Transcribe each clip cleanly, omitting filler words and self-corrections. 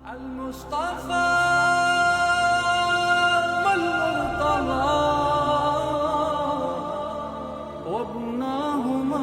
المصطفى والمرتضى وابناهما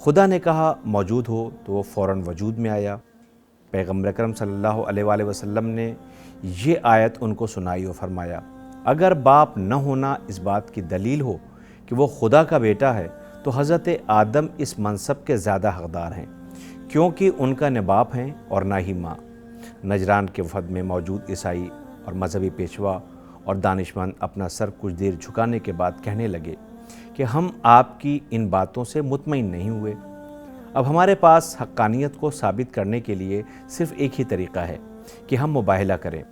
خدا نے کہا موجود ہو تو وہ فوراً وجود میں آیا۔ پیغمبر اکرم صلی اللہ علیہ وآلہ وسلم نے یہ آیت ان کو سنائی اور فرمایا، اگر باپ نہ ہونا اس بات کی دلیل ہو کہ وہ خدا کا بیٹا ہے تو حضرت آدم اس منصب کے زیادہ حقدار ہیں، کیونکہ ان کا نہ باپ ہیں اور نہ ہی ماں۔ نجران کے وفد میں موجود عیسائی اور مذہبی پیشوا اور دانشمند اپنا سر کچھ دیر جھکانے کے بعد کہنے لگے کہ ہم آپ کی ان باتوں سے مطمئن نہیں ہوئے۔ اب ہمارے پاس حقانیت کو ثابت کرنے کے لیے صرف ایک ہی طریقہ ہے کہ ہم مباہلہ کریں۔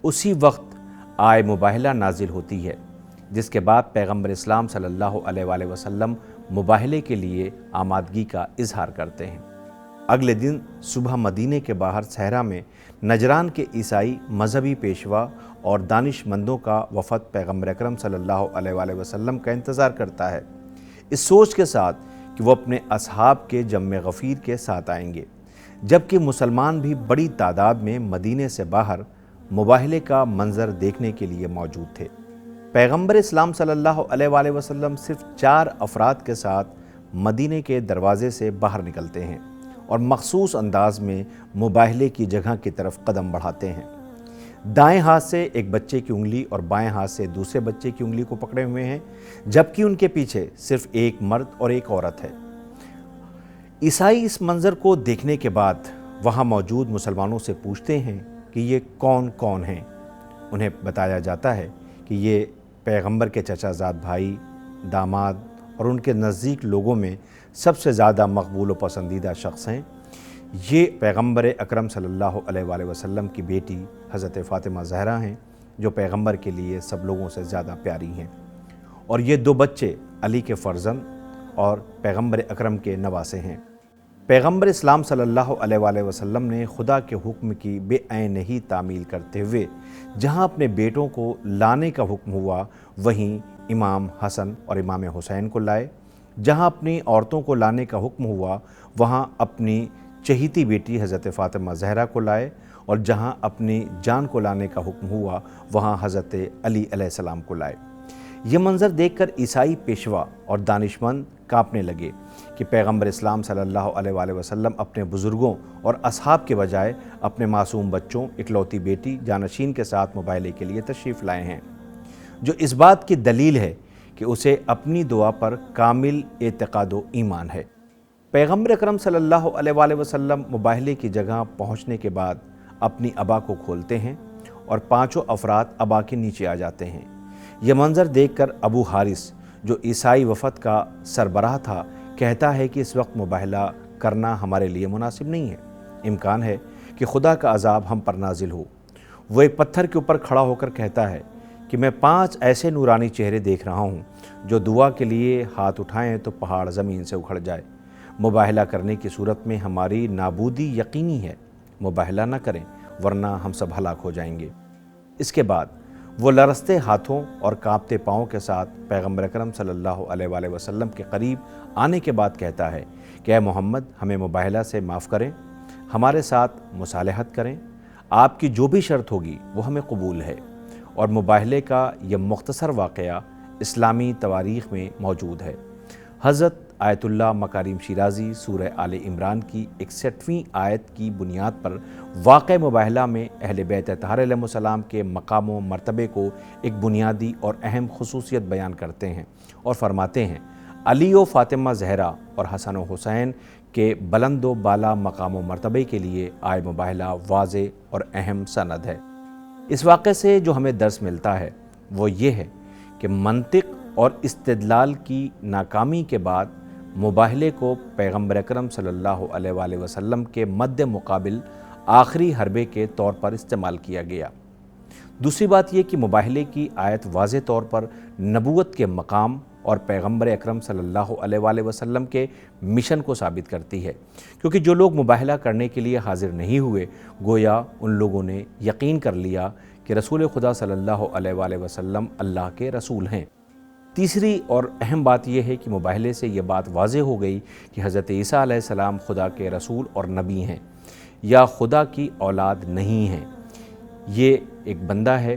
اسی وقت آئے مباہلہ نازل ہوتی ہے، جس کے بعد پیغمبر اسلام صلی اللہ علیہ وآلہ وسلم مباہلے کے لیے آمادگی کا اظہار کرتے ہیں۔ اگلے دن صبح مدینے کے باہر صحرا میں نجران کے عیسائی مذہبی پیشوا اور دانش مندوں کا وفد پیغمبر اکرم صلی اللہ علیہ وآلہ وسلم کا انتظار کرتا ہے، اس سوچ کے ساتھ کہ وہ اپنے اصحاب کے جم غفیر کے ساتھ آئیں گے، جبکہ مسلمان بھی بڑی تعداد میں مدینے سے باہر مباہلے کا منظر دیکھنے کے لیے موجود تھے۔ پیغمبر اسلام صلی اللہ علیہ وآلہ وسلم صرف 4 افراد کے ساتھ مدینے کے دروازے سے باہر نکلتے ہیں اور مخصوص انداز میں مباہلے کی جگہ کی طرف قدم بڑھاتے ہیں۔ دائیں ہاتھ سے ایک بچے کی انگلی اور بائیں ہاتھ سے دوسرے بچے کی انگلی کو پکڑے ہوئے ہیں، جبکہ ان کے پیچھے صرف ایک مرد اور ایک عورت ہے۔ عیسائی اس منظر کو دیکھنے کے بعد وہاں موجود مسلمانوں سے پوچھتے ہیں کہ یہ کون کون ہیں۔ انہیں بتایا جاتا ہے کہ یہ پیغمبر کے چچا زاد بھائی، داماد اور ان کے نزدیک لوگوں میں سب سے زیادہ مقبول و پسندیدہ شخص ہیں۔ یہ پیغمبر اکرم صلی اللہ علیہ وآلہ وسلم کی بیٹی حضرت فاطمہ زہرا ہیں، جو پیغمبر کے لیے سب لوگوں سے زیادہ پیاری ہیں، اور یہ 2 بچے علی کے فرزند اور پیغمبر اکرم کے نواسے ہیں۔ پیغمبر اسلام صلی اللہ علیہ وآلہ وسلم نے خدا کے حکم کی بے عین ہی تعمیل کرتے ہوئے جہاں اپنے بیٹوں کو لانے کا حکم ہوا، وہیں امام حسن اور امام حسین کو لائے۔ جہاں اپنی عورتوں کو لانے کا حکم ہوا، وہاں اپنی چہیتی بیٹی حضرت فاطمہ زہرا کو لائے، اور جہاں اپنی جان کو لانے کا حکم ہوا، وہاں حضرت علی علیہ السلام کو لائے۔ یہ منظر دیکھ کر عیسائی پیشوا اور دانشمند کانپنے لگے کہ پیغمبر اسلام صلی اللہ علیہ وآلہ وسلم اپنے بزرگوں اور اصحاب کے بجائے اپنے معصوم بچوں، اکلوتی بیٹی جانشین کے ساتھ مباہلے کے لیے تشریف لائے ہیں، جو اس بات کی دلیل ہے کہ اسے اپنی دعا پر کامل اعتقاد و ایمان ہے۔ پیغمبر اکرم صلی اللہ علیہ وآلہ وسلم مباہلے کی جگہ پہنچنے کے بعد اپنی عبا کو کھولتے ہیں اور 5 افراد عبا کے نیچے آ جاتے ہیں۔ یہ منظر دیکھ کر ابو حارث، جو عیسائی وفد کا سربراہ تھا، کہتا ہے کہ اس وقت مباہلہ کرنا ہمارے لیے مناسب نہیں ہے، امکان ہے کہ خدا کا عذاب ہم پر نازل ہو۔ وہ ایک پتھر کے اوپر کھڑا ہو کر کہتا ہے کہ میں 5 ایسے نورانی چہرے دیکھ رہا ہوں جو دعا کے لیے ہاتھ اٹھائیں تو پہاڑ زمین سے اکھڑ جائے۔ مباہلہ کرنے کی صورت میں ہماری نابودی یقینی ہے، مباہلہ نہ کریں ورنہ ہم سب ہلاک ہو جائیں گے۔ اس کے بعد وہ لرزتے ہاتھوں اور کانپتے پاؤں کے ساتھ پیغمبر اکرم صلی اللہ علیہ وآلہ وسلم کے قریب آنے کے بعد کہتا ہے کہ اے محمد، ہمیں مباہلہ سے معاف کریں، ہمارے ساتھ مصالحت کریں، آپ کی جو بھی شرط ہوگی وہ ہمیں قبول ہے۔ اور مباہلے کا یہ مختصر واقعہ اسلامی تواریخ میں موجود ہے۔ حضرت آیت اللہ مکارم شیرازی سورہ آل عمران کی 61ویں آیت کی بنیاد پر واقع مباہلہ میں اہل بیت اطہار علیہ السلام کے مقام و مرتبے کو ایک بنیادی اور اہم خصوصیت بیان کرتے ہیں اور فرماتے ہیں، علی و فاطمہ زہرا اور حسن و حسین کے بلند و بالا مقام و مرتبے کے لیے آئے مباہلہ واضح اور اہم سند ہے۔ اس واقعے سے جو ہمیں درس ملتا ہے وہ یہ ہے کہ منطق اور استدلال کی ناکامی کے بعد مباہلے کو پیغمبر اکرم صلی اللہ علیہ وآلہ وسلم کے مد مقابل آخری حربے کے طور پر استعمال کیا گیا۔ دوسری بات یہ کہ مباہلے کی آیت واضح طور پر نبوت کے مقام اور پیغمبر اکرم صلی اللہ علیہ وآلہ وسلم کے مشن کو ثابت کرتی ہے، کیونکہ جو لوگ مباہلہ کرنے کے لیے حاضر نہیں ہوئے، گویا ان لوگوں نے یقین کر لیا کہ رسول خدا صلی اللہ علیہ وآلہ وسلم اللہ کے رسول ہیں۔ تیسری اور اہم بات یہ ہے کہ مباہلے سے یہ بات واضح ہو گئی کہ حضرت عیسیٰ علیہ السلام خدا کے رسول اور نبی ہیں، یا خدا کی اولاد نہیں ہیں۔ یہ ایک بندہ ہے،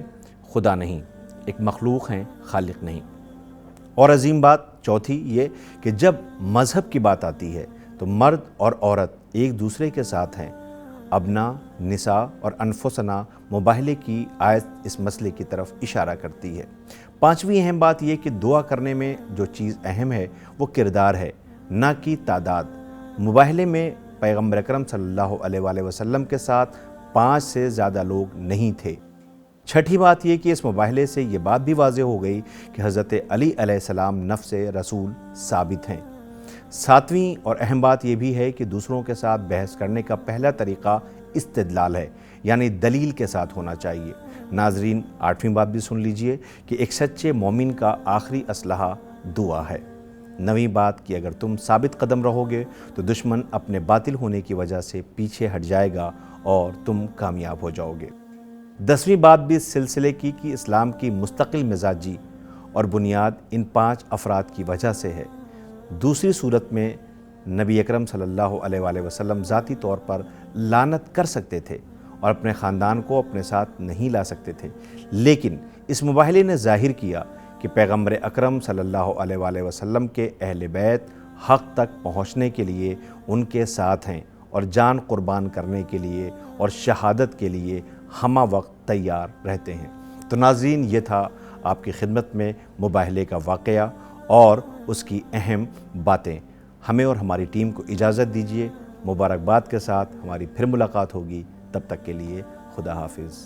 خدا نہیں، ایک مخلوق ہیں، خالق نہیں۔ اور عظیم بات چوتھی یہ کہ جب مذہب کی بات آتی ہے تو مرد اور عورت ایک دوسرے کے ساتھ ہیں۔ ابنا، نساء اور انفسنا مباہلے کی آیت اس مسئلے کی طرف اشارہ کرتی ہے۔ پانچویں اہم بات یہ کہ دعا کرنے میں جو چیز اہم ہے وہ کردار ہے، نہ کہ تعداد۔ مباہلے میں پیغمبر اکرم صلی اللہ علیہ وآلہ وسلم کے ساتھ 5 سے زیادہ لوگ نہیں تھے۔ چھٹی بات یہ کہ اس مباہلے سے یہ بات بھی واضح ہو گئی کہ حضرت علی علیہ السلام نفس رسول ثابت ہیں۔ ساتویں اور اہم بات یہ بھی ہے کہ دوسروں کے ساتھ بحث کرنے کا پہلا طریقہ استدلال ہے، یعنی دلیل کے ساتھ ہونا چاہیے۔ ناظرین، آٹھویں بات بھی سن لیجئے کہ ایک سچے مومن کا آخری اسلحہ دعا ہے۔ نویں بات کہ اگر تم ثابت قدم رہو گے تو دشمن اپنے باطل ہونے کی وجہ سے پیچھے ہٹ جائے گا اور تم کامیاب ہو جاؤ گے۔ 10ویں بات بھی اس سلسلے کی کہ اسلام کی مستقل مزاجی اور بنیاد ان 5 افراد کی وجہ سے ہے۔ دوسری صورت میں نبی اکرم صلی اللہ علیہ وآلہ وسلم ذاتی طور پر لعنت کر سکتے تھے اور اپنے خاندان کو اپنے ساتھ نہیں لا سکتے تھے، لیکن اس مباہلے نے ظاہر کیا کہ پیغمبر اکرم صلی اللہ علیہ وآلہ وسلم کے اہل بیت حق تک پہنچنے کے لیے ان کے ساتھ ہیں اور جان قربان کرنے کے لیے اور شہادت کے لیے ہمہ وقت تیار رہتے ہیں۔ تو ناظرین، یہ تھا آپ کی خدمت میں مباہلے کا واقعہ اور اس کی اہم باتیں۔ ہمیں اور ہماری ٹیم کو اجازت دیجیے۔ مبارکباد کے ساتھ ہماری پھر ملاقات ہوگی، تب تک کے لیے خدا حافظ۔